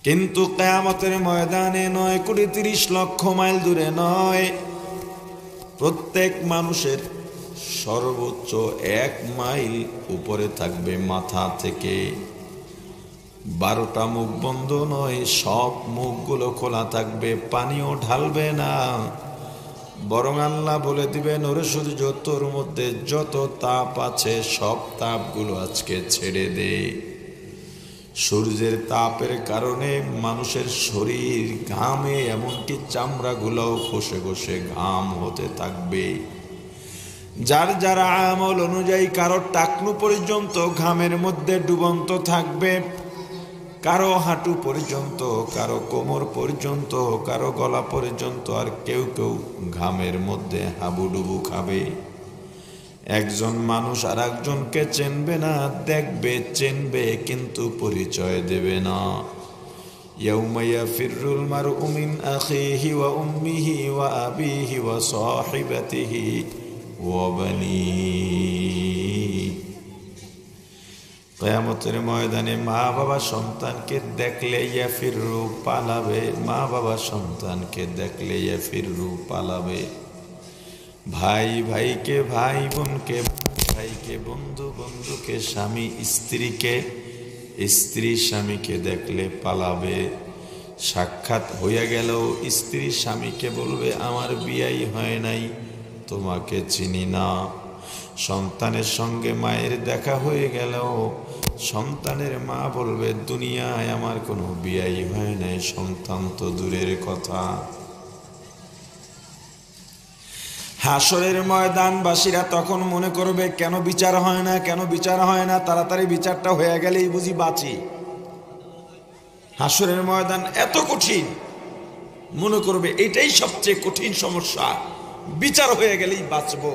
কিন্তু কিয়ামতের ময়দানে 9,30,00,000 মাইল দূরে নয়, প্রত্যেক মানুষের সর্বোচ্চ 1 মাইল উপরে থাকবে মাথা থেকে। 12টা মুখ বন্ধ নয়, সব মুখগুলো খোলা থাকবে, পানিও ঢালবে না। বরং আল্লাহ বলে দিবেন, ওরে সূর্য, তোর মধ্যে যত তাপ আছে সব তাপগুলো আজকে ছেড়ে দে। সূর্যের তাপের কারণে মানুষের শরীর ঘামে, এমনকি চামড়াগুলোও খসে খসে ঘাম হতে থাকবে। যার যার আমল অনুযায়ী কারো টাকনু পর্যন্ত ঘামের মধ্যে ডুবন্ত থাকবে, কারো হাঁটু পর্যন্ত, কারো কোমর পর্যন্ত, কারো গলা পর্যন্ত, আর কেউ কেউ ঘামের মধ্যে হাবুডুবু খাবে। একজন মানুষ আর একজনকে চিনবে না, দেখবে চিনবে কিন্তু পরিচয় দেবে না। ইয়াউমা ইয়াফিরুল মারউ মিন আখিহি ওয়া উম্মিহি ওয়া আবিহি ওয়া সাহিবাতিহি ওয়া বানিহি। কিয়ামতের ময়দানে মা বাবা সন্তানকে দেখলে ইয়াফিরু পালাবে, মা বাবা সন্তানকে দেখলে ইয়াফিরু পালাবে। ভাই ভাইকে, ভাই বোনকে ভাইকে, বন্ধু বন্ধুকে, স্বামী স্ত্রীকে, স্ত্রী স্বামীকে দেখলে পালাবে। সাক্ষাৎ হইয়া গেল, স্ত্রী স্বামীকে বলবে, আমার বিয়াই হয় নাই, তোমাকে চিনি না। সন্তানের সঙ্গে মায়ের দেখা হয়ে গেল, সন্তানের মা বলবে, দুনিয়ায় আমার কোনো বিয়াই হয় নাই, সন্তান তো দূরের কথা। হাসরের ময়দানবাসীরা তখন মনে করবে, কেন বিচার হয় না, কেন বিচার হয় না, তাড়াতাড়ি বিচারটা হয়ে গেলেই বুঝি বাঁচি। হাসরের ময়দান এত কঠিন, মনে করবে এটাই সবচেয়ে কঠিন সমস্যা, বিচার হয়ে গেলেই বাঁচবো।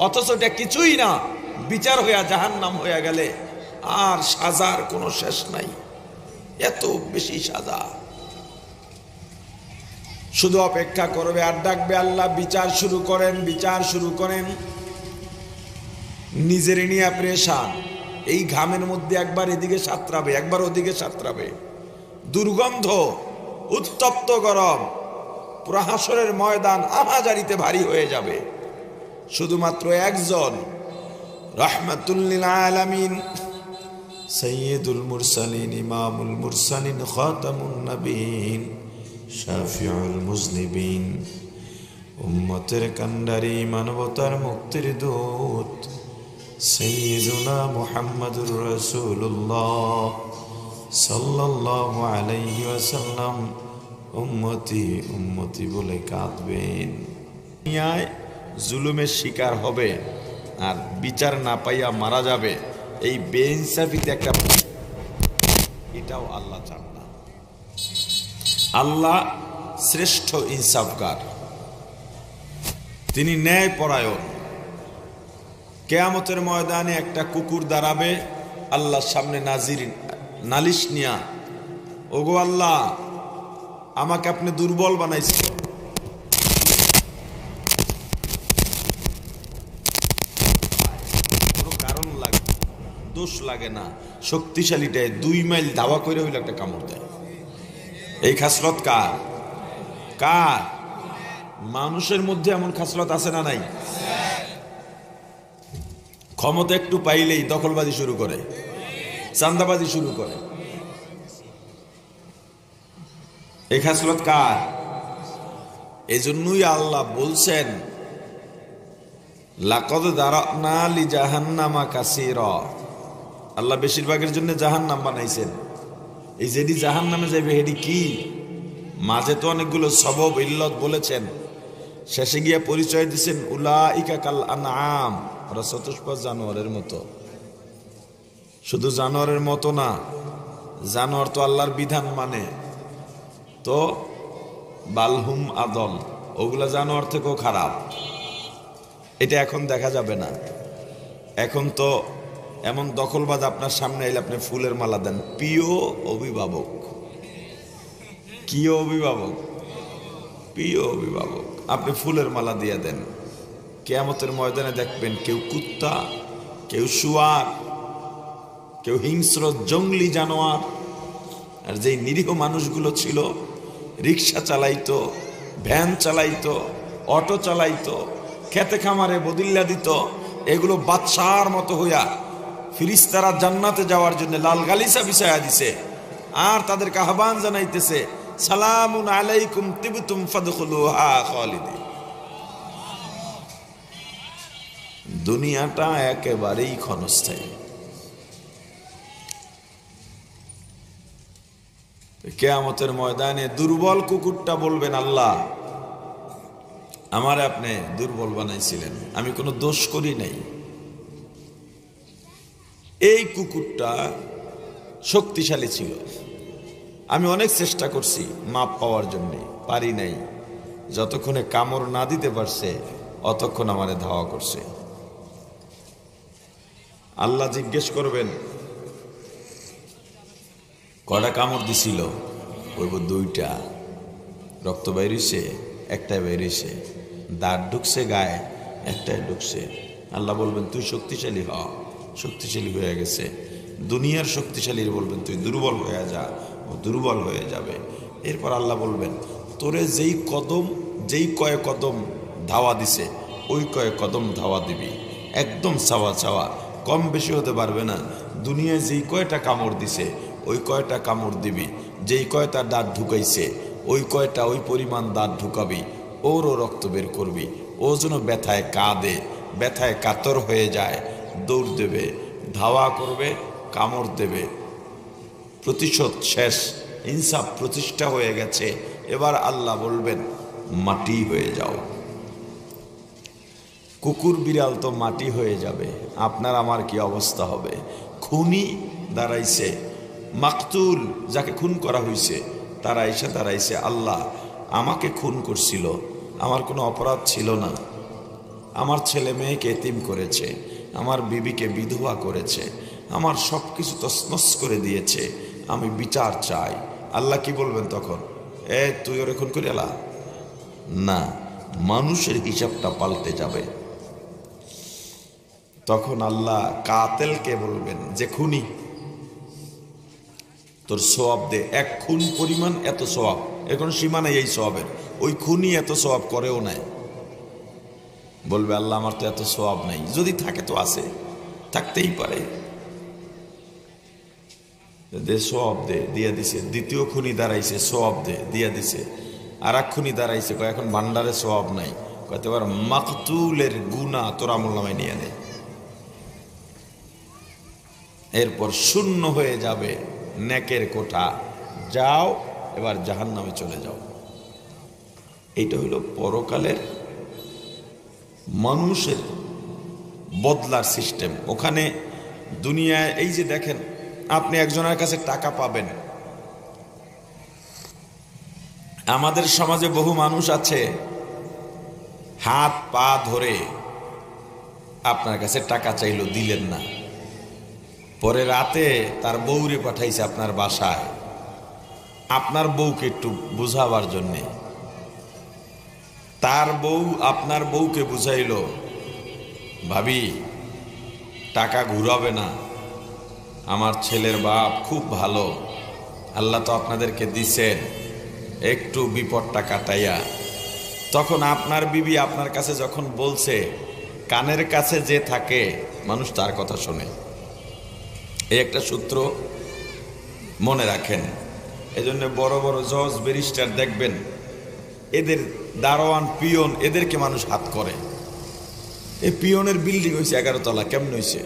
অথচ এটা কিছুই না, বিচার হইয়া জাহান্নাম হয়ে গেলে আর সাজার কোনো শেষ নাই, এত বেশি সাজা। শুধু অপেক্ষা করবে আর ডাকবে, আল্লাহ বিচার শুরু করেন, বিচার শুরু করেন। নিজের নিয়ে প্রেশান, এই ঘামের মধ্যে একবার এদিকে সাঁতরাবে, একবার ওদিকে সাঁতরাবে, দুর্গন্ধ, উত্তপ্ত গরম, পুরা হাসরের ময়দান আহাজারিতে ভারী হয়ে যাবে। শুধুমাত্র একজন রাহমাতুল লিল আলামিন, সাইয়্যিদুল মুরসালিন, ইমামুল মুরসালিন, খাতামুন নবীন, শাফিউল মুজনিবিন, উম্মতের কান্ডারি, মানবতার মুক্তির দূত, সাইয়্যিদুনা মুহাম্মাদুর রাসূলুল্লাহ সাল্লাল্লাহু আলাইহি ওয়াসাল্লাম উম্মতি উম্মতি বলে কাঁদবেন। দুনিয়ায় জুলুমের শিকার হবে আর বিচার না পাইয়া মারা যাবে, এই বেইনসাফিতে একটা, এটাও আল্লাহ চান না। আল্লাহ শ্রেষ্ঠ ইনসাফগার, তিনি ন্যায় পরায়ণ। কিয়ামতের ময়দানে একটা কুকুর দাঁড়াবে আল্লাহর সামনে, নাজির নালিশ নিয়া, ওগো আল্লাহ, আমাকে আপনি দুর্বল বানাইছেন, কোনো কারণ লাগে, দোষ লাগে না, শক্তিশালীটায় 2 মাইল ধাওয়া করে হইলে একটা কামড় দেয়। এই খাসলত কার? কার? মানুষের মধ্যে এমন খাসলত আছে না নাই? ক্ষমতা একটু পাইলেই দখলবাজি শুরু করে, চাঁদাবাজি শুরু করে। এই খাসলত কার? এই জন্যই আল্লাহ বলছেন, লাকাদ যারানা লি জাহান্নামা কাসীরা। আল্লাহ বেশিরভাগের জন্য জাহান্নাম বানাইছেন। এই যেটি জাহান্নামে যাবে হেডি কি? মাঝে তো অনেকগুলো সবব ইল্লত বলেছেন, শেষে গিয়ে পরিচয় দিচ্ছেন, উলাইকা কাল আনআম, ওরা চতুষ্পদ জানোয়ারের মতো। শুধু জানোয়ারের মতো না, জানোয়ার তো আল্লাহর বিধান মানে, তো বালহুম আদল, ওগুলা জানোয়ার থেকেও খারাপ। এটা এখন দেখা যাবে না। এখন তো এমন দখলবাজ আপনার সামনে এলে আপনি ফুলের মালা দেন, প্রিয় অভিভাবক। কি অভিভাবক? প্রিয় অভিভাবক, আপনি ফুলের মালা দিয়ে দেন। কিয়ামতের ময়দানে দেখবেন কেউ কুত্তা, কেউ শুয়ার, কেউ হিংস্র জঙ্গলি জানোয়ার, আর যেই নিরীহ মানুষগুলো ছিল, রিক্সা চালাইতো, ভ্যান চালাইতো, অটো চালাইতো, খেতে খামারে বদিল্লা দিত, এগুলো বাদশার মতো হইয়া ফিরিস্তারা জান্নাতে যাওয়ার জন্য লাল গালিচা বিছায়া দিছে, আর তাদেরকে আহ্বান জানাইতেছে, সালামুন আলাইকুম তিবতুম ফাদখুলুহা খালিদিন। দুনিয়াটা একেবারেই ক্ষণস্থায়ী। কিয়ামতের ময়দানে দুর্বল কুকুরটা বলবেন, আল্লাহ আমারে আপনি দুর্বল বানাইছিলেন, আমি কোনো দোষ করি নাই। এই কুকুরটা শক্তিশালী ছিল, আমি অনেক চেষ্টা করছি মাপ পাওয়ার জন্য, পারি নাই। যতক্ষণে কামড় না দিতে পারছে অতক্ষণ আমারে ধাওয়া করছে। আল্লাহ জিজ্ঞেস করবেন, কয়টা কামড় দিছিল? বলব দুইটা। রক্ত বেরিয়েছে? একটাই বেরিয়েছে। দাঁত ঢুকছে গায়ে? একটাই ঢুকছে। আল্লাহ বলবেন, তুই শক্তিশালী হ। শক্তিশালী হয়ে গেছে। দুনিয়ার শক্তিশালীর বলবেন, তুই দুর্বল হয়ে যা। ও দুর্বল হয়ে যাবে। এরপর আল্লাহ বলবেন, তোরে যেই কয়েক কদম ধাওয়া দিছে ওই কয়েক কদম ধাওয়া দিবি, একদম চাওয়া চাওয়া, কম বেশি হতে পারবে না। দুনিয়ায় যেই কয়টা কামড় দিছে ওই কয়টা কামড় দিবি, যেই কয়টা দাঁত ঢুকাইছে ওই কয়টা ওই পরিমাণ দাঁত ঢুকাবি, ওরও রক্ত বের করবি। ও যেন ব্যথায় কাঁদে, ব্যথায় কাতর হয়ে যায়, দৌড় দেবে, ধাওয়া করবে, কামড় দেবে। প্রতিশোধ শেষ, ইনসাফ প্রতিষ্ঠা হয়ে গেছে। এবার আল্লাহ বলবেন, মাটি হয়ে যাও। কুকুর বিড়াল তো মাটি হয়ে যাবে, আপনার আমার কি অবস্থা হবে? খুনি দাঁড়াইছে, মাকতুল যাকে খুন করা হয়েছে তারা এসে দাঁড়াইছে, আল্লাহ আমাকে খুন করছিল, আমার কোনো অপরাধ ছিল না, আমার ছেলে মেয়েকে এতিম করেছে, আমার বিবিকে বিধবা করেছে, আমার সব কিছু তছনছ করে দিয়েছে, আমি বিচার চাই। আল্লাহ কি বলবেন তখন? তুই ওরে খুন করে এলা? না, মানুষের হিসাবটা পাল্টে যাবে। তখন আল্লাহ কাতেলকে বলবেন, যে খুনি, তোর সওয়াব দে, এক খুন পরিমাণ এত সওয়াব, এখন সীমা নাই এই সওয়াবের, ওই খুনি এত সওয়াব করেও নাই। বলবে, আল্লাহ আমার তো এত সওয়াব নাই। যদি থাকে তো আছে, থাকতেই পারে, দে সওয়াব দে, দিয়া দিছে। দ্বিতীয় খুনি দাঁড়াইছে, সওয়াব দে, দিয়া দিছে। আর এক খুনি দাঁড়াইছে, কয় এখন ভান্ডারে সওয়াব নাই, কয়তে এবার মাকতুলের গুনাহ তোর আমলনামায় নিয়ে নে। এরপর শূন্য হয়ে যাবে নেকের কোঠা, যাও এবার জাহান্নামে চলে যাও। এইটা হলো পরকালের মানুষের বদলার সিস্টেম। ওখানে দুনিয়ায় এই যে দেখেন, আপনি একজনের কাছে টাকা পাবেন। আমাদের সমাজে বহু মানুষ আছে, হাত পা ধরে আপনার কাছে টাকা চাইলো, দিলেন না, পরে রাতে তার বউরে পাঠাইছে আপনার বাসায়, আপনার বউকে একটু বুঝাবার জন্যে। তার বউ আপনার বউকে বুঝাইল, ভাবি টাকা ঘুরাবে না, আমার ছেলের বাপ খুব ভালো, আল্লাহ তো আপনাদেরকে দিছেন, একটু বিপদটা কাটাইয়া। তখন আপনার বিবি আপনার কাছে যখন বলছে, কানের কাছে যে থাকে মানুষ তার কথা শোনে। এই একটা সূত্র মনে রাখেন। এজন্য বড় বড় জজ ব্যারিস্টার দেখবেন, এদের দারোয়ান পিয়ন, এদেরকে মানুষ হাত করে। এই পিয়নের বিল্ডিং হয়েছে 11 তলা, কেমন হয়েছে?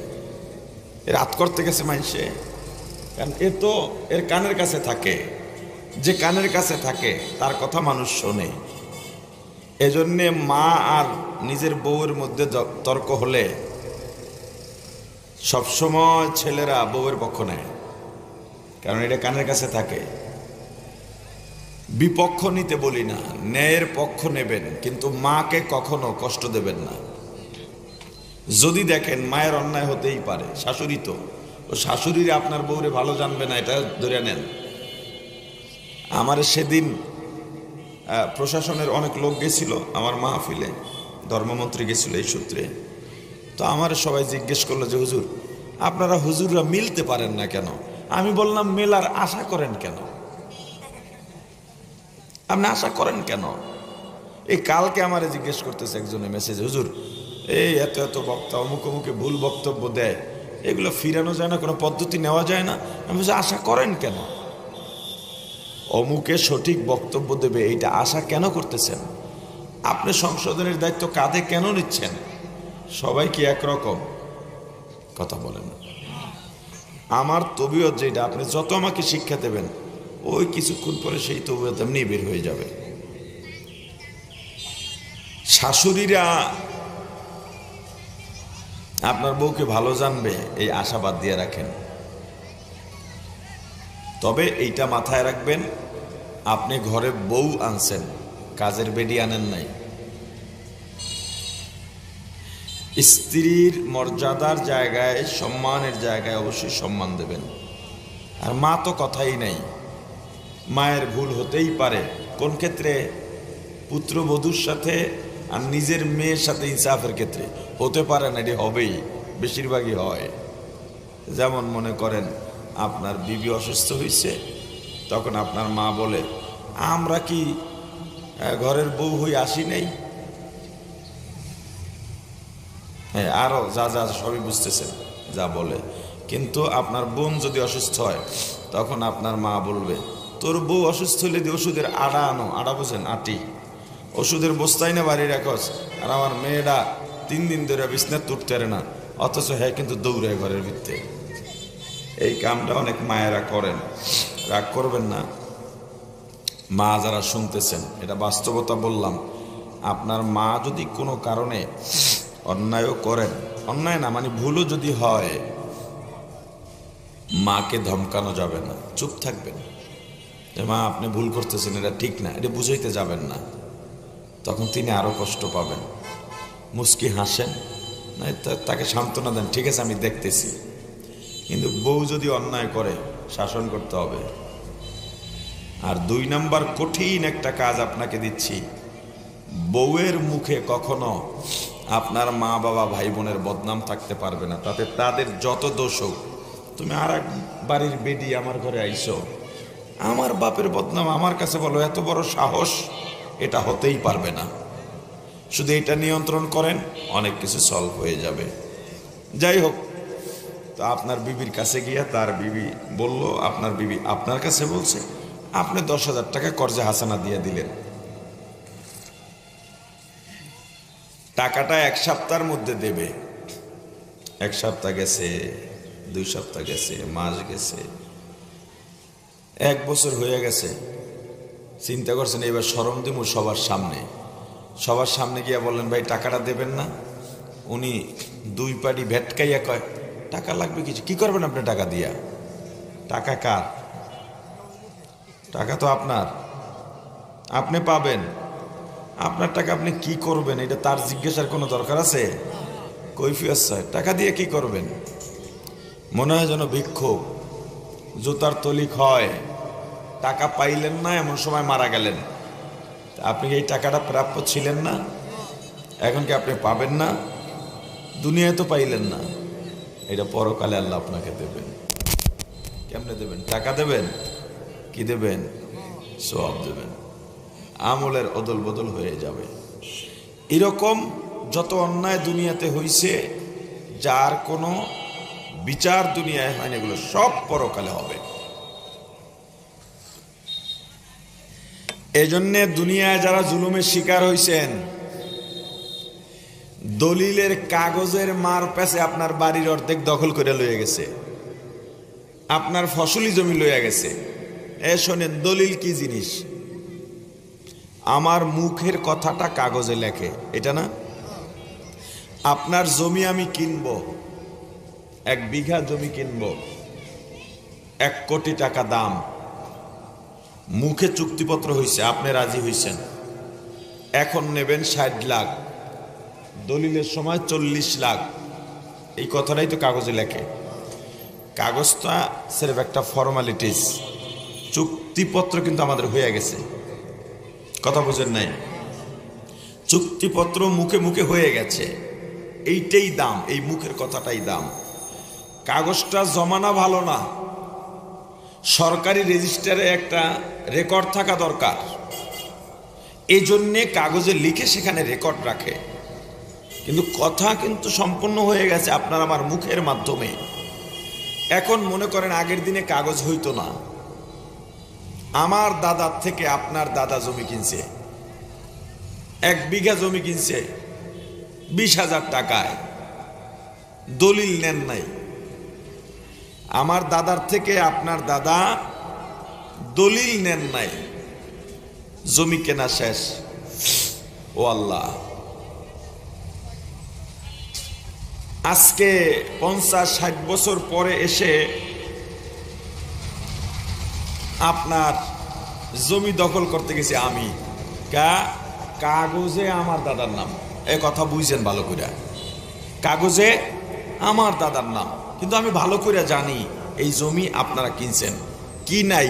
এর হাত করতে গেছে মানুষে, কারণ এ তো এর কানের কাছে থাকে, যে কানের কাছে থাকে তার কথা মানুষ শোনে। এজন্যে মা আর নিজের বউয়ের মধ্যে তর্ক হলে সবসময় ছেলেরা বউয়ের পক্ষ নেয়, কারণ এটা কানের কাছে থাকে। বিপক্ষ নিতে বলি না, ন্যায়ের পক্ষ নেবেন, কিন্তু মাকে কখনো কষ্ট দেবেন না। যদি দেখেন মায়ের অন্যায় হতেই পারে, শাশুড়ি তো, ও শাশুড়িরা আপনার বউরে ভালো জানবে না, এটা ধরে নেন। আমার সেদিন প্রশাসনের অনেক লোক গেছিল আমার মাহফিলে, ধর্মমন্ত্রী গেছিল এই সূত্রে। তো আমার সবাই জিজ্ঞেস করলো যে হুজুর, আপনারা হুজুররা মিলতে পারেন না কেন? আমি বললাম মেলার আশা করেন কেন? আপনি আশা করেন কেন? এই কালকে আমারে জিজ্ঞেস করতেছে একজনে মেসেজে, হুজুর এই এত এত বক্তা অমুক অমুকে ভুল বক্তব্য দেয়, এগুলো ফিরানো যায় না, কোনো পদ্ধতি নেওয়া যায় না? আমি বলছি আশা করেন কেন? অমুকে সঠিক বক্তব্য দেবে এইটা আশা কেন করতেছেন? আপনি সংশোধনের দায়িত্ব কাঁধে কেন নিচ্ছেন? সবাই কি একরকম? কথা বলেন। আমার তবিয়ত যেটা, আপনি যত আমাকে শিক্ষা দেবেন ওই কিছুক্ষণ পরে সেই তবিয়ত এমনি বের হয়ে যাবে। শাশুড়িরা আপনার বউকে ভালো জানবে এই আশাবাদ দিয়ে রাখেন। তবে এইটা মাথায় রাখবেন, আপনি ঘরে বউ আনছেন, কাজের বেডি আনেন নাই। স্ত্রীর মর্যাদার জায়গায়, সম্মানের জায়গায় অবশ্যই সম্মান দেবেন। আর মা তো কথাই নাই, মায়ের ভুল হতেই পারে। কোন ক্ষেত্রে? পুত্রবধূর সাথে আর নিজের মেয়ের সাথে ইনসাফের ক্ষেত্রে হতে পারে না, এটি হবেই, বেশিরভাগই হয়। যেমন মনে করেন আপনার বিবি অসুস্থ হয়েছে, তখন আপনার মা বলে আমরা কি ঘরের বউ হয়ে আসি নাই? হ্যাঁ, আরো যা যা সবই বুঝতেছেন যা বলে। কিন্তু আপনার বোন যদি অসুস্থ হয়, তখন আপনার মা বলবে তোর বউ অসুস্থ হলে দিয়ে ওষুধের আড়া আনো। আড়া বোঝেন? আটি। ওষুধের বস্তায় না বাড়ি রাখস, আর আমার মেয়েটা 3 দিন ধরে বিছনায় তুটতে পারে না, অথচ হ্যাঁ কিন্তু দৌড়ায় ঘরের ভিতরে। এই কামটা অনেক মায়েরা করেন, রাগ করবেন না। মা যারা শুনতেছেন, এটা বাস্তবতা বললাম। আপনার মা যদি কোনো কারণে অন্যায়ও করেন, অন্যায় না মানে ভুলও যদি হয়, মাকে ধমকানো যাবে না, চুপ থাকবেন যে মা আপনি ভুল করতেছেন, এটা ঠিক না, এটা বুঝাইতে যাবেন না। তখন তিনি আরো কষ্ট পাবেন। মুস্কি হাসেন, না তাকে সান্ত্বনা দেন, ঠিক আছে আমি দেখতেছি। কিন্তু বউ যদি অন্যায় করে, শাসন করতে হবে। আর 2 নাম্বার কঠিন একটা কাজ আপনাকে দিচ্ছি, বউয়ের মুখে কখনো আপনার মা বাবা ভাই বোনের বদনাম থাকতে পারবে না। তাতে তাদের যত দোষ হোক, তুমি আর এক বাড়ির বেডি আমার ঘরে আইছো, আমার বাপের বদনাম আমার কাছে বলো, এত বড় সাহস? এটা হতেই পারবে না। শুধু এটা নিয়ন্ত্রণ করেন, অনেক কিছু সলভ হয়ে যাবে। যাই হোক, তো আপনার বিবির কাছে গিয়া তার বিবি বলল, আপনার বিবি আপনার কাছে বলছে, আপনি 10,000 টাকা কর্জে হাসানা দিয়ে দিলেন। টাকাটা 1 সপ্তাহের মধ্যে দেবে। 1 সপ্তাহ গেছে, 2 সপ্তাহ গেছে, মাস গেছে, 1 বছর হয়ে গেছে। চিন্তা করছেন এবার শরম দিমু সবার সামনে। সবার সামনে গিয়া বললেন ভাই টাকাটা দেবেন না? উনি 2 পাটি ভেটকাইয়া কয় টাকা লাগবে কিছু। কি করবেন আপনি টাকা দিয়া? টাকা কার? টাকা তো আপনার, আপনি পাবেন। আপনার টাকা আপনি কি করবেন এটা তার জিজ্ঞাসার কোনো দরকার আছে? কৈফিয়ত চাই, টাকা দিয়ে কি করবেন? মনে হয় যেন ভিক্ষুক, জুতার তলি ক্ষয়, টাকা পাইলেন না, এমন সময় মারা গেলেন। আপনি এই টাকাটা প্রাপ্য ছিলেন না, এখন কি আপনি পাবেন না? দুনিয়ায় তো পাইলেন না, এটা পরকালে আল্লাহ আপনাকে দেবেন। কেমনে দেবেন? টাকা দেবেন? কি দেবেন? সওয়াব দেবেন। আমলের অদল বদল হয়ে যাবে। এরকম যত অন্যায় দুনিয়াতে হইছে, যার কোনো বিচার দুনিয়ায় হয়নি, এগুলো সব পরকালে হবে। এজন্যে দুনিয়ায় যারা জুলুমের শিকার হইছেন, দলিলের কাগজের মার পেছে আপনার বাড়ির অর্ধেক দখল করে লইয়া গেছে, আপনার ফসলি জমি লইয়া গেছে। শোনেন, দলিল কি জিনিস? আমার মুখের কথাটা কাগজে লেখে, এটা না? আপনার জমি আমি কিনবো, 1 বিঘা জমি কিনবো, 1 কোটি টাকা দাম। মুখে চুক্তিপত্র হইছে, আপনি রাজি হইছেন। এখন নেবেন 60 লাখ, দলিলের সময় 40 লাখ। এই কথাটাই তো কাগজে লেখে। কাগজটা সির্ফ একটা ফর্মালিটিস, চুক্তিপত্র কিন্তু আমাদের হয়ে গেছে। কথা বুঝেন নাই? চুক্তিপত্র মুখে মুখে হয়ে গেছে, এইটাই দাম, এই মুখের কথাটাই দাম। কাগজটা জমানা ভালো না, সরকারি রেজিস্টারে একটা রেকর্ড থাকা দরকার। এই জন্যে কাগজে লিখে সেখানে রেকর্ড রাখে। কিন্তু কথা কিন্তু সম্পূর্ণ হয়ে গেছে আপনার আমার মুখের মাধ্যমে। এখন মনে করেন আগের দিনে কাগজ হইতো না। আমার দাদার থেকে আপনার দাদা জমি কিনছে, 1 বিঘা জমি কিনছে 20,000 টাকায়, দলিল নেন নাই। আমার দাদার থেকে আপনার দাদা দলিল নেন নাই, জমি কেনা শেষ। ও আল্লাহ, আজকে 50-60 বছর পরে এসে আপনার জমি দখল করতে গেছি আমি, কাগজে আমার দাদার নাম। এ কথা বুঝছেন ভালো করে, কাগজে আমার দাদার নাম, কিন্তু আমি ভালো করে জানি এই জমি আপনারা কিনছেন। কি নাই?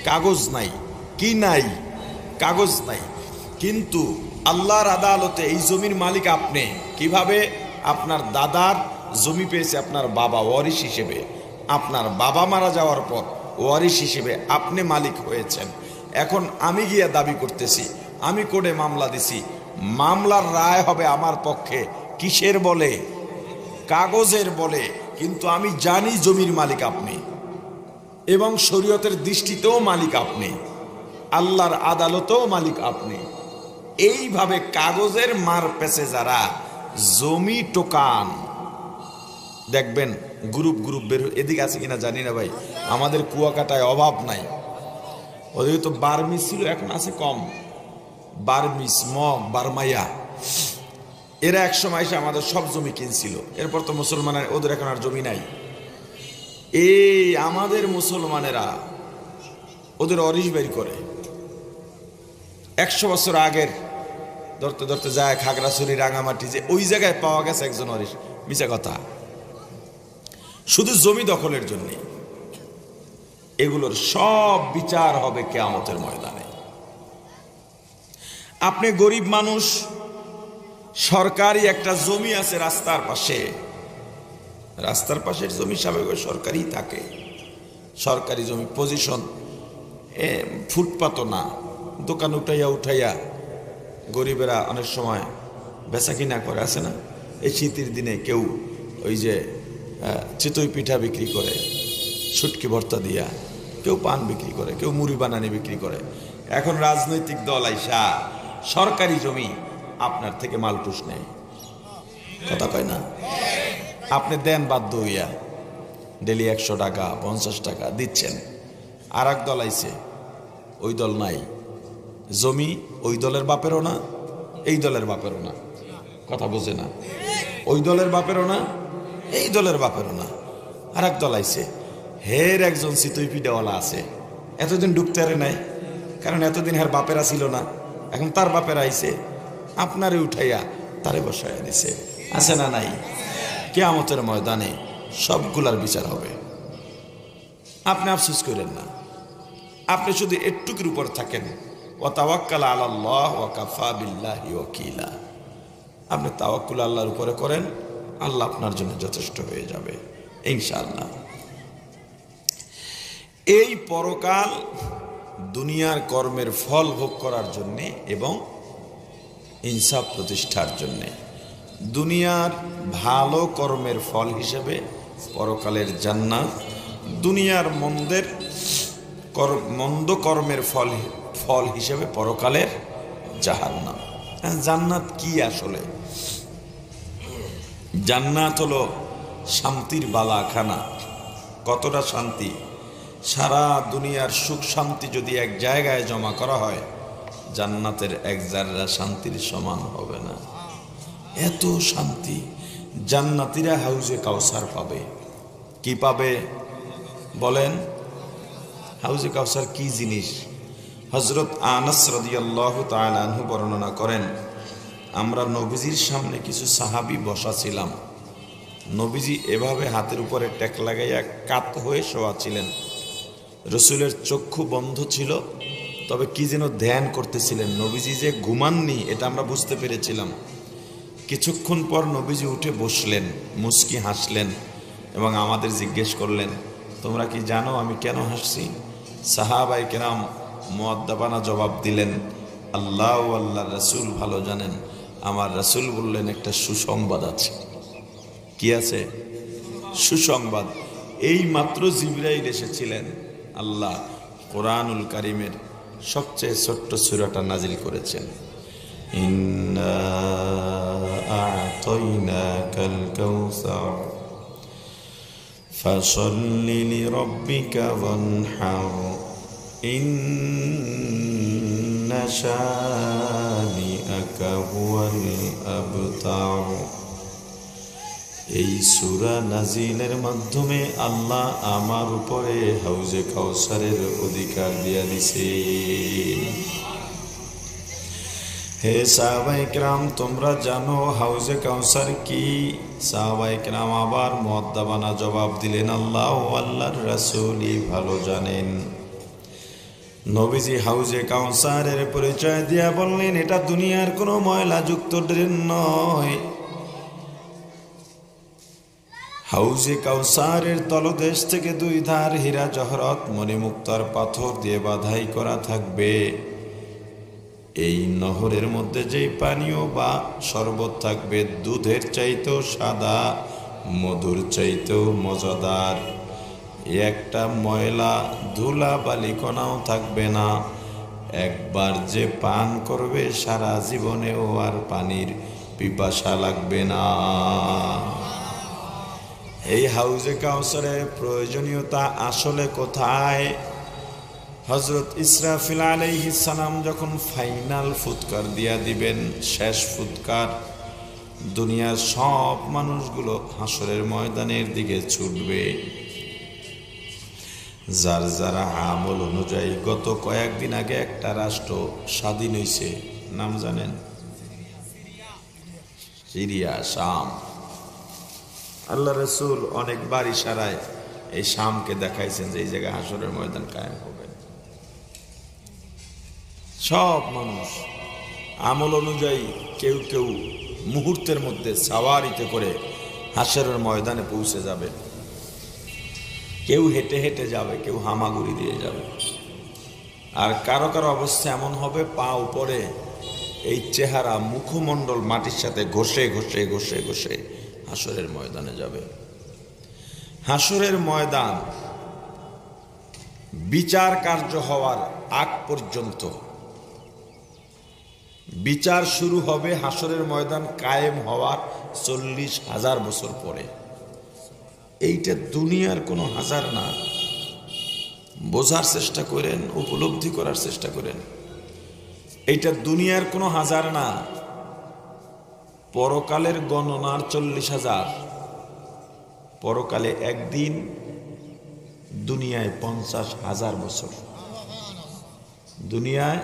কাগজ নাই। কি নাই? কাগজ নাই। কিন্তু আল্লাহর আদালতে এই জমির মালিক আপনি। কিভাবে? আপনার দাদার জমি পেয়েছে আপনার বাবা ওয়ারিশ হিসেবে, আপনার বাবা মারা যাওয়ার পর ওয়ারিশ হিসেবে আপনি মালিক হয়েছেন। এখন আমি গিয়ে দাবি করতেছি, আমি কোর্টে মামলা দিছি, মামলার রায় হবে আমার পক্ষে। কিসের বলে? কাগজের বলে। কিন্তু আমি জানি জমির মালিক আপনি, এবং শরীয়তের দৃষ্টিতেও মালিক আপনি, আল্লাহর আদালতেও মালিক আপনি। এইভাবে কাগজের মার পেছে যারা জমি টোকান, দেখবেন গ্রুপ গ্রুপ বের। এদিকে আছে কিনা জানি না ভাই, আমাদের কুয়াকাটায় অভাব নাই। ওদিকে তো বার্মিস ছিল, এখন আছে কম। বার্মিস, মগ, বার্মাইয়া, এরা একসময় এসে আমাদের সব জমি কিনছিল। এরপর তো মুসলমানের, ওদের এখন আর জমি নাই। এই আমাদের মুসলমানেরা ওদের অরিশ বের করে। 100 বছর আগের ধরতে ধরতে যায় খাগড়াছড়ি, রাঙামাটি, যে ওই জায়গায় পাওয়া গেছে একজন অরিশ। মিছা কথা, শুধু জমি দখলের জন্য। এগুলোর সব বিচার হবে কিয়ামতের ময়দানে। আপনি গরিব মানুষ, সরকারি একটা জমি আছে রাস্তার পাশে, রাস্তার পাশের জমি স্বাভাবিক সরকারি থাকে, সরকারি জমি, পজিশন, ফুটপাতও না, দোকান উঠাইয়া উঠাইয়া গরিবেরা অনেক সময় বেচা কিনা করে। আছে না, এই শীতের দিনে কেউ ওই যে চিতই পিঠা বিক্রি করে শুটকি ভর্তা দিয়া, কেউ পান বিক্রি করে, কেউ মুড়ি বানানি বিক্রি করে। এখন রাজনৈতিক দল আইসা সরকারি জমি আপনার থেকে মালটুস নেয়, কথা কয় না? আপনি দেন বাধ্য হইয়া, ডেলি 100 টাকা 50 টাকা দিচ্ছেন। আর এক দল আইছে, ওই দল নাই, জমি ওই দলের বাপেরও না, এই দলের বাপেরও না, কথা বোঝে না। ওই দলের বাপেরও না, এই দলের বাপেরও না। আর এক দল আইছে, হের একজন চিতই পিঠাওয়ালা আছে, এতদিন ঢুকতে পারে নাই, কারণ এতদিন হের বাপেরা ছিল না, এখন তার বাপেরা আইছে, আপনারে উঠাইয়া তারে বসাইয়া দিছে। আছে না নাই? কিয়ামতের ময়দানে সবগুলার বিচার হবে। আপনি আফসোস করেন না, আপনি শুধু একটুকুর উপর থাকেন, ওয়া তাওয়াক্কাল আলাল্লাহ ওয়া কাফা বিল্লাহি ওয়াকিলা। আপনি তাওয়াক্কুল আল্লাহর উপরে করেন, আল্লাহ আপনার জন্য যথেষ্ট হয়ে যাবে ইনশাআল্লাহ। এই পরকাল দুনিয়ার কর্মের ফল ভোগ করার জন্যে এবং ইনসাফ প্রতিষ্ঠার জন্যে। দুনিয়ার ভালো কর্মের ফল হিসেবে পরকালের জান্নাত, দুনিয়ার মন্দ কর্মের ফল হিসেবে পরকালের জাহান্নাম। জান্নাত কি আসলে? জান্নাত হলো শান্তির বালাখানা। কতটা শান্তি! সারা দুনিয়ার সুখ শান্তি যদি এক জায়গায় জমা করা হয়, জান্নাতের এক জাররা শান্তির সমান হবে না। এত শান্তি! জান্নাতীরা হাউজে কাউসার পাবে। কি পাবে বলেন? হাউজে কাউসার কি জিনিস? হযরত আনাস রাদিয়াল্লাহু তাআলা আনহু বর্ণনা করেন, আমরা নবীজির সামনে কিছু সাহাবী বসা ছিলাম। নবীজি এভাবে হাতের উপরে টেক লাগাইয়া কাত হয়ে শোয়া ছিলেন। রসুলের চক্ষু বন্ধ ছিল, তবে কি যেন ধ্যান করতেছিলেন। নবীজি যে ঘুমাননি এটা আমরা বুঝতে পেরেছিলাম। কিছুক্ষণ পর নবীজি উঠে বসলেন, মুস্কি হাসলেন এবং আমাদের জিজ্ঞেস করলেন, তোমরা কি জানো আমি কেন হাসছি? সাহাবায়ে কেরাম মুআদ্দাবানা জবাব দিলেন, আল্লাহ ও আল্লাহর রাসূল ভালো জানেন। আমার রাসূল বললেন, একটা সুসংবাদ আছে। কি আছে? সুসংবাদ। এই মাত্র জিবরাইল এসেছিলেন। আল্লাহ কোরআনুল কারীমের সবচেয়ে ছোট্ট সূরাটা নাজিল করেছেন, ইন্না আ'তাইনাকাল কাউসার ফাসাল্লি লিরাব্বিকা ওয়ানহার ইন্না শানিআকা হুয়াল আবতার। এই সূরা নাজিলের মাধ্যমে আল্লাহ আমার উপরে হাউজে কাউসারের অধিকার দিয়া দিছে। হে সাহাবায়ে কেরাম, তোমরা জানো হাউজে কাউসার কি? সাহাবায়ে কেরাম আবার মুআদ্দাবানা জবাব দিলেন, আল্লাহ ও আল্লাহর রাসূলই ভালো জানেন। নবীজি হাউজে কাউসারের পরিচয় দিয়া বললেন, এটা দুনিয়ার কোনো ময়লাযুক্ত ড্রেন নয়। হাউজে কাউসারের তলদেশ থেকে দুই ধার হীরা জহরত মণিমুক্তার পাথর দিয়ে বাধাই করা থাকবে। এই নহরের মধ্যে যেই পানীয় বা শরবত থাকবে, দুধের চাইতেও সাদা, মধুর চাইতেও মজাদার। একটা ময়লা ধুলা বালিকণাও থাকবে না। একবার যে পান করবে সারা জীবনেও আর পানির পিপাসা লাগবে না। এই হাউজে কাউসারের প্রয়োজনীয়তা আসলে কোথায়? হযরত ইসরাফিল আলাইহিস সালাম যখন ফাইনাল ফুৎকার দিয়া দিবেন, শেষ ফুৎকার, দুনিয়ার সব মানুষগুলো হাসরের ময়দানের দিকে ছুটবে। যার যারা আমল অনুযায়ী গত কয়েকদিন আগে একটা রাষ্ট্র স্বাধীন হয়েছে, নাম জানেন? সিরিয়া, শাম। আল্লাহ রাসূল অনেকবার ইশারায় এই শামকে দেখাইছেন যে এই জায়গায় হাসরের ময়দান কায়েম হবে। সব মানুষ আমল অনুযায়ী কেউ কেউ মুহূর্তের মধ্যে সাওয়ারিতে করে হাসরের ময়দানে পৌঁছে যাবে। কেউ হেঁটে হেঁটে যাবে, কেউ হামাগুড়ি দিয়ে যাবে। আর কারো কারো অবস্থা এমন হবে, পা উপরে, এই চেহারা মুখমণ্ডল মাটির সাথে ঘষে ঘষে ঘষে ঘষে হাসরের ময়দানে যাবে। হাসরের ময়দান বিচার কার্য হওয়ার আগ পর্যন্ত, বিচার শুরু হবে হাসরের ময়দান কায়েম হওয়ার 40,000 বছর পরে। এইটা দুনিয়ার কোনো হাজার না। বোঝার চেষ্টা করেন, উপলব্ধি করার চেষ্টা করেন। এইটা দুনিয়ার কোনো হাজার না, পরকালের গণনার 40,000। পরকালে একদিন, দুনিয়ায় 50,000 বছর। দুনিয়ায়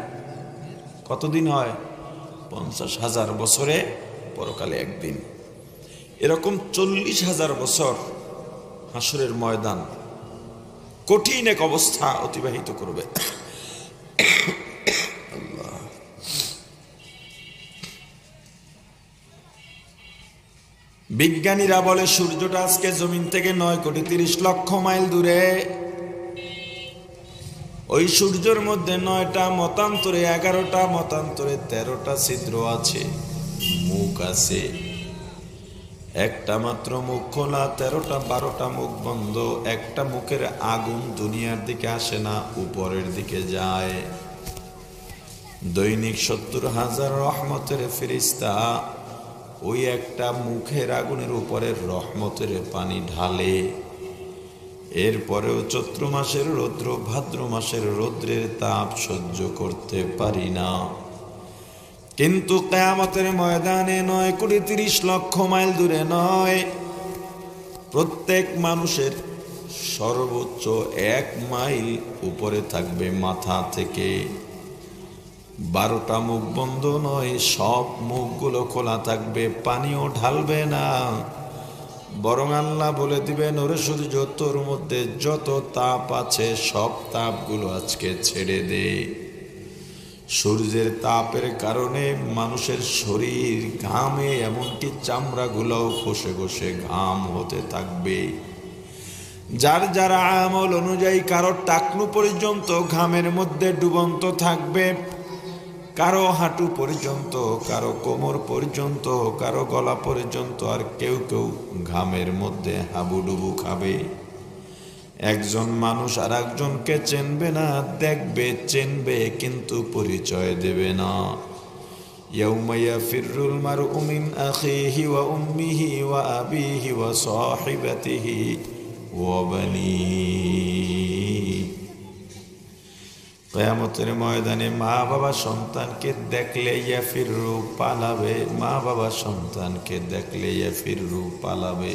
কতদিন হয়? 50,000 বছরে পরকালে একদিন। এরকম 40,000 বছর হাসরের ময়দান কঠিন এক অবস্থা অতিবাহিত করবে। আল্লাহ। বিজ্ঞানীরা বলে সূর্যটা আজকে জমিন থেকে 9,30,00,000 মাইল দূরে। ওই সূর্যের মধ্যে 9টা মতান্তরে, 11টা মতান্তরে 13টা ছিদ্র আছে, মুখ আছে। একটা মাত্র মুখ খোলা, 13টা 12টা মুখ বন্ধ। একটা মুখের আগুন দুনিয়ার দিকে আসে না, উপরের দিকে যায়। দৈনিক 70,000 রহমতের ফেরেশতা ওই একটা মুখের আগুনের উপরে রহমতের পানি ঢালে। এরপরেও চৈত্র মাসের রৌদ্র, ভাদ্র মাসের রৌদ্রের তাপ সহ্য করতে পারি না। কিন্তু কিয়ামতের ময়দানে 9,30,00,000 মাইল দূরে নয়, প্রত্যেক মানুষের সর্বোচ্চ 1 মাইল উপরে থাকবে মাথা থেকে। 12টা মুখ বন্ধ নয়, সব মুখগুলো খোলা থাকবে, পানিও ঢালবে না। বরং আল্লাহ বলে দিবেন, ওরে সূর্য, তোর মধ্যে যত তাপ আছে সব তাপগুলো আজকে ছেড়ে দে। সূর্যের তাপের কারণে মানুষের শরীর ঘামে, এমনকি চামড়াগুলোও খসে খসে ঘাম হতে থাকবে। যার যার আমল অনুযায়ী কারো টাকনু পর্যন্ত ঘামের মধ্যে ডুবন্ত থাকবে, কারো হাঁটু পর্যন্ত, কারো কোমর পর্যন্ত, কারো গলা পর্যন্ত, আর কেউ কেউ ঘামের মধ্যে হাবুডুবু খাবে। একজন মানুষ আর একজনকে চেনবে না, দেখবে চিনবে কিন্তু পরিচয় দেবে না। ইয়াউমা ইয়াফিরুল মারউ মিন আখিহি ওয়া উম্মিহি ওয়া আবিহি ওয়া সাহিবাতিহি ওয়া বানিহি। কিয়ামতের ময়দানে মা বাবা সন্তানকে দেখলে ইয়াফিরু পালাবে, মা বাবা সন্তানকে দেখলে ইয়াফিরু পালাবে।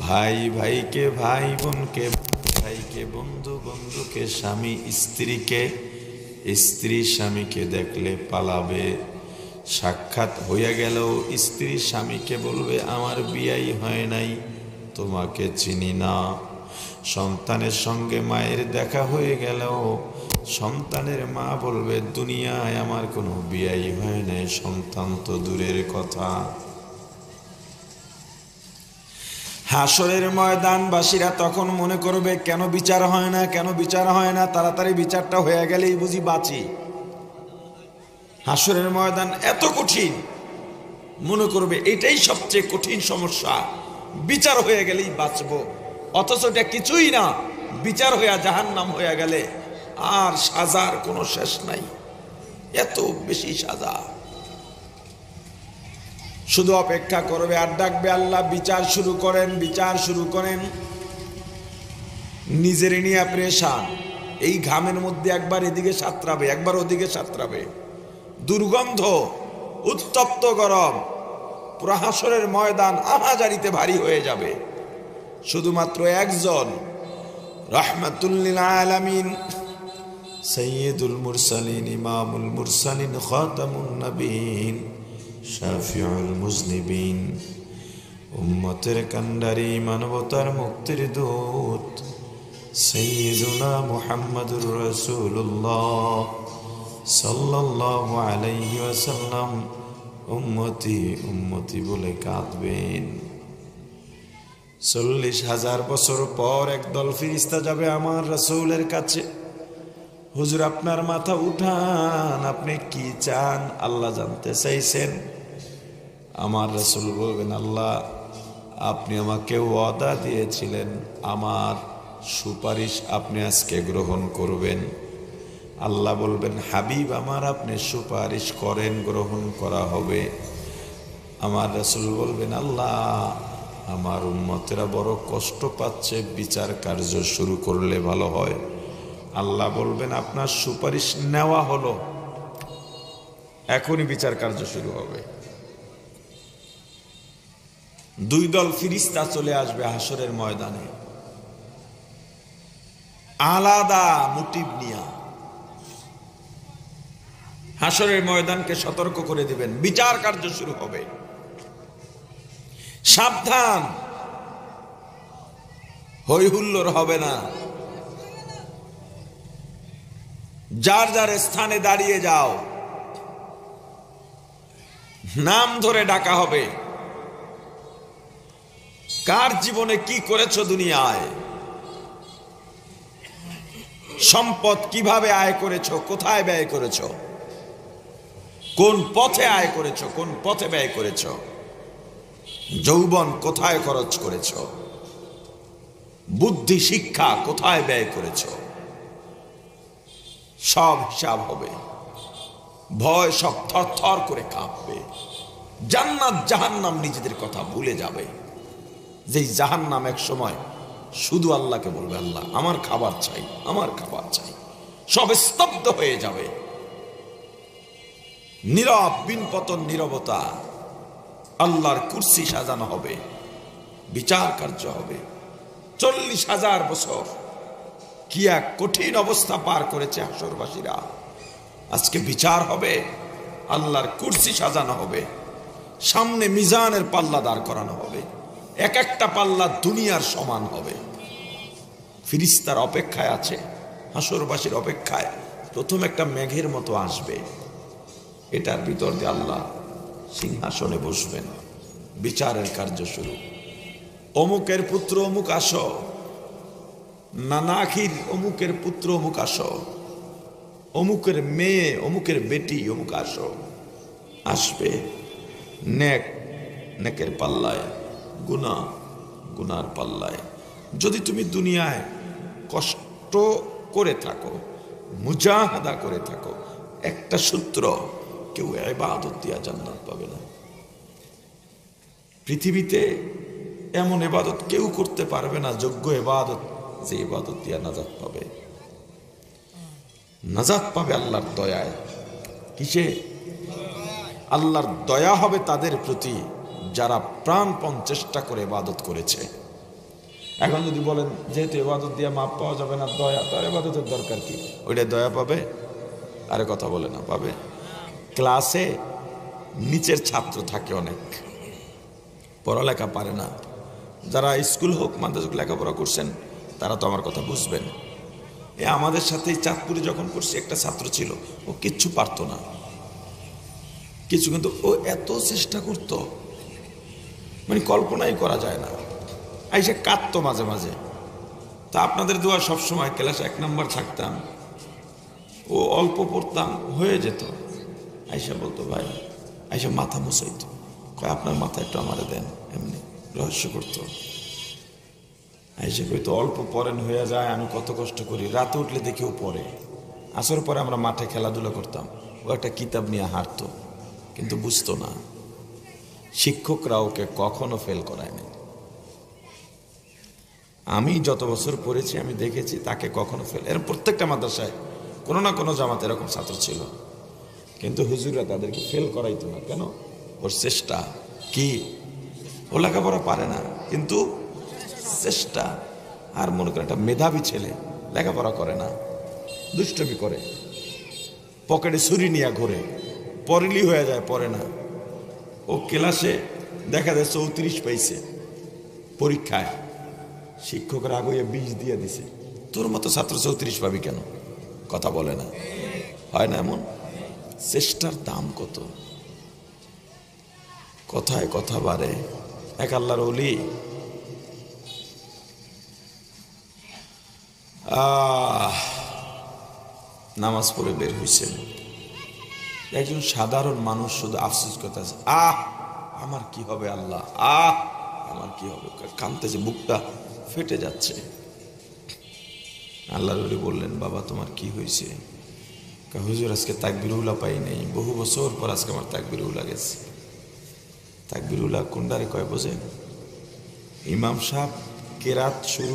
ভাই ভাইকে, ভাই বোনকে ভাইকে, বন্ধু বন্ধুকে, স্বামী স্ত্রীকে, স্ত্রী স্বামীকে দেখলে পালাবে। সাক্ষাৎ হইয়া গেল, স্ত্রী স্বামীকে বলবে আমার বিয়াই হয় নাই, তোমাকে চিনি না। সন্তানের সঙ্গে মায়ের দেখা হয়ে গেল, সন্তানের মা বলবে দুনিয়ায় আমার কোনো বিয়াই হয় নাই, সন্তান তো দূরের কথা। হাসরের ময়দানবাসীরা তখন মনে করবে কেন বিচার হয় না, কেন বিচার হয় না, তাড়াতাড়ি বিচারটা হয়ে গেলেই বুঝি বাঁচি। হাসরের ময়দান এত কঠিন, মনে করবে এটাই সবচেয়ে কঠিন সমস্যা, বিচার হয়ে গেলেই বাঁচবো। অথচ এটা কিছুই না, বিচার হইয়া জাহান্নাম হয়ে গেলে আর সাজার কোনো শেষ নাই, এত বেশি সাজা। শুধু অপেক্ষা করবে আর ডাকবে আল্লাহ বিচার শুরু করেন, বিচার শুরু করেন। নিজের নিয়ে প্রেশান, এই ঘামের মধ্যে একবার এদিকে সাঁতরাবে, একবার ওদিকে সাঁতরাবে, দুর্গন্ধ, উত্তপ্ত গরম, পুরো হাসরের ময়দান আহাজারিতে ভারী হয়ে যাবে। শুধুমাত্র একজন রাহমাতুল লিল আলামিন, সাইয়্যিদুল মুরসালিন, ইমামুল মুরসালিন, খাতামুন নবীন, শাফিউল মুজনিবিন, উম্মতের কান্ডারি, মানবতার মুক্তির দূত সাইয়্যিদুনা মুহাম্মাদুর রাসূলুল্লাহ সাল্লাল্লাহু আলাইহি ওয়াসাল্লাম উম্মতি উম্মতি বলে কাঁদবেন। 40,000 বছর পর একদল ফেরেশতা যাবে আমার রাসূলের কাছে, হুজুর আপনার মাথা উঠান, আপনি কি চান? আল্লাহ জানতে চাইছেন। আমার রাসূল বলবেন আল্লাহ আপনি আমাকে ওয়াদা দিয়েছিলেন আমার সুপারিশ আপনি আজকে গ্রহণ করবেন। আল্লাহ বলবেন হাবিব আমার আপনি সুপারিশ করেন, গ্রহণ করা হবে। আমার রাসূল বলবেন আল্লাহ আমার উম্মতেরা বড় কষ্ট পাচ্ছে, বিচার কার্য শুরু করলে ভালো হয়। আল্লাহ বলবেন আপনার সুপারিশ নেওয়া হলো, এখনই বিচার কার্য শুরু হবে। দুই দল ফেরেশতা চলে আসবে হাসরের ময়দানে, আলাদা মোটিভ নিয়া হাসরের ময়দানকে সতর্ক করে দিবেন, বিচার কার্য শুরু হবে, সাবধান, হই হুল্লোড় হবে না, যার যার স্থানে দাঁড়িয়ে যাও, নাম ধরে ডাকা হবে, কার জীবনে কি করেছো দুনিয়ায়, সম্পদ কিভাবে আয় করেছো, কোথায় ব্যয় করেছো, কোন পথে আয় করেছো, কোন পথে ব্যয় করেছো, যৌবন কোথায় খরচ করেছো, বুদ্ধি শিক্ষা কোথায় ব্যয় করেছো, সব হিসাব হবে। ভয় সব থরথর করে কাঁপবে, জান্নাত জাহান্নাম নিজেদের কথা ভুলে যাবে। যেই জাহান্নাম এক সময় শুধু আল্লাহকে বলবে আল্লাহ আমার খাবার চাই, আমার খাবার চাই, সব স্তব্ধ হয়ে যাবে, নীরব বিনপতন নীরবতা। আল্লাহর কুরসি সাজানো হবে, বিচার কার্য হবে। 40,000 বছর কি এক কঠিন অবস্থা পার করেছে হাসরবাসীরা। আজকে বিচার হবে, আল্লাহর কুরসি সাজানো হবে, সামনে মিজানের পাল্লা দাঁড় করানো হবে, এক একটা পাল্লা দুনিয়ার সমান হবে। ফেরেশতার অপেক্ষায় আছে, হাসরবাসীর অপেক্ষায়। প্রথম একটা মেঘের মতো আসবে, এটার ভিতর দিয়ে আল্লাহ সিংহাসনে বসবেন, বিচারের কার্য শুরু। অমুকের পুত্র অমুক আসো, নানাখির অমুকের পুত্র অমুক আসো, অমুকের মেয়ে অমুকের বেটি অমুক আসো, আসবে। নেক নেকের পাল্লায়, গুনাহ গুনার পাল্লায়। যদি তুমি দুনিয়ায় কষ্ট করে থাকো, মুজাহাদা করে থাকো, একটা সূত্র, কেউ ইবাদত দিয়া জান্নাত পাবে না। পৃথিবীতে এমন ইবাদত কেউ করতে পারবে না, যোগ্য ইবাদত, যে ইবাদত দিয়া নাজাত পাবে। নাজাত পাবে আল্লাহর দয়ায়। কিসে? আল্লাহর দয়া হবে তাদের প্রতি যারা প্রাণপণ চেষ্টা করে ইবাদত করেছে। এখন যদি বলেন যেহেতু ইবাদত দিয়ে মাপ পাওয়া যাবে না, দয়া, তার ইবাদতের দরকার কি? ওইটা দয়া পাবে? আরে কথা বলে না, পাবে। ক্লাসে নিচের ছাত্র থাকে অনেক, পড়ালেখা পারে না। যারা স্কুল হোক মাদ্রাসা লেখাপড়া করছেন তারা তো আমার কথা বুঝবেন। আমাদের সাথে চাঁদপুরে যখন করছি একটা ছাত্র ছিল, ও কিচ্ছু পারতো না কিছু, কিন্তু ও এত চেষ্টা করত, মানে কল্পনাই করা যায় না। আইসা কাঁদতো মাঝে মাঝে। তা আপনাদের দোয়া সবসময়, ক্লাসে 1 নম্বর থাকতাম, ও অল্প পড়তাম, হয়ে যেত। আইসা বলতো ভাই, আইসা মাথা মুছাইতো, কয় আপনার মাথা একটু আমারে দেন, এমনি রহস্য করতো। আইসা কইতো অল্প পড়েন, হয়ে যায়, আমি কত কষ্ট করি। রাতে উঠলে দেখি ও পড়ে। আসর পরে আমরা মাঠে খেলাধুলা করতাম, ও একটা কিতাব নিয়ে হাঁটতো, কিন্তু বুঝতো না। শিক্ষকরা ওকে কখনো ফেল করায়নি। আমি যত বছর পড়েছি আমি দেখেছি তাকে কখনো ফেল, এর প্রত্যেকটা মাদ্রাসায় কোনো না কোনো জামাতে এরকম ছাত্র ছিল, কিন্তু হুজুররা তাদেরকে ফেল করাইতো না। কেন? ওর চেষ্টা। কি? ও লেখাপড়া পারে না, কিন্তু চেষ্টা। আর মনে করে একটা মেধাবী ছেলে লেখাপড়া করে না, দুষ্টমি করে, পকেটে ছুরি নিয়ে ঘোরে, পড়লি হয়ে যায়, পড়ে না। ও ক্লাসে দেখা যায় 34 পাইছে পরীক্ষায়, শিক্ষকরা আগে 20 দিয়ে দিছে। তোর মতো ছাত্র 34 পাবি কেন? কথা বলে না, হয় না এমন? চেষ্টার দাম কত! কথায় কথা বাড়ে। এক আল্লাহর ওলি নামাজ পড়ে বের হয়েছেন। একজন সাধারণ মানুষ শুধু আফসোস করতে আছে, আমার কি হবে আল্লাহ, আমার কি হবে, কাঁদতেছে, বুকটা ফেটে যাচ্ছে। আল্লাহর ওলি বললেন, বাবা তোমার কি হয়েছে? হুজুর আজকে তাকবীরুল্লাহ পাই নাই, বহু বছর পর আজকে আমার তাকবীরুল্লাহ গেছে। তাকবীরুল্লাহ কোনটারে কয় বোঝেন? ইমাম সাহেব কেরাত শুরু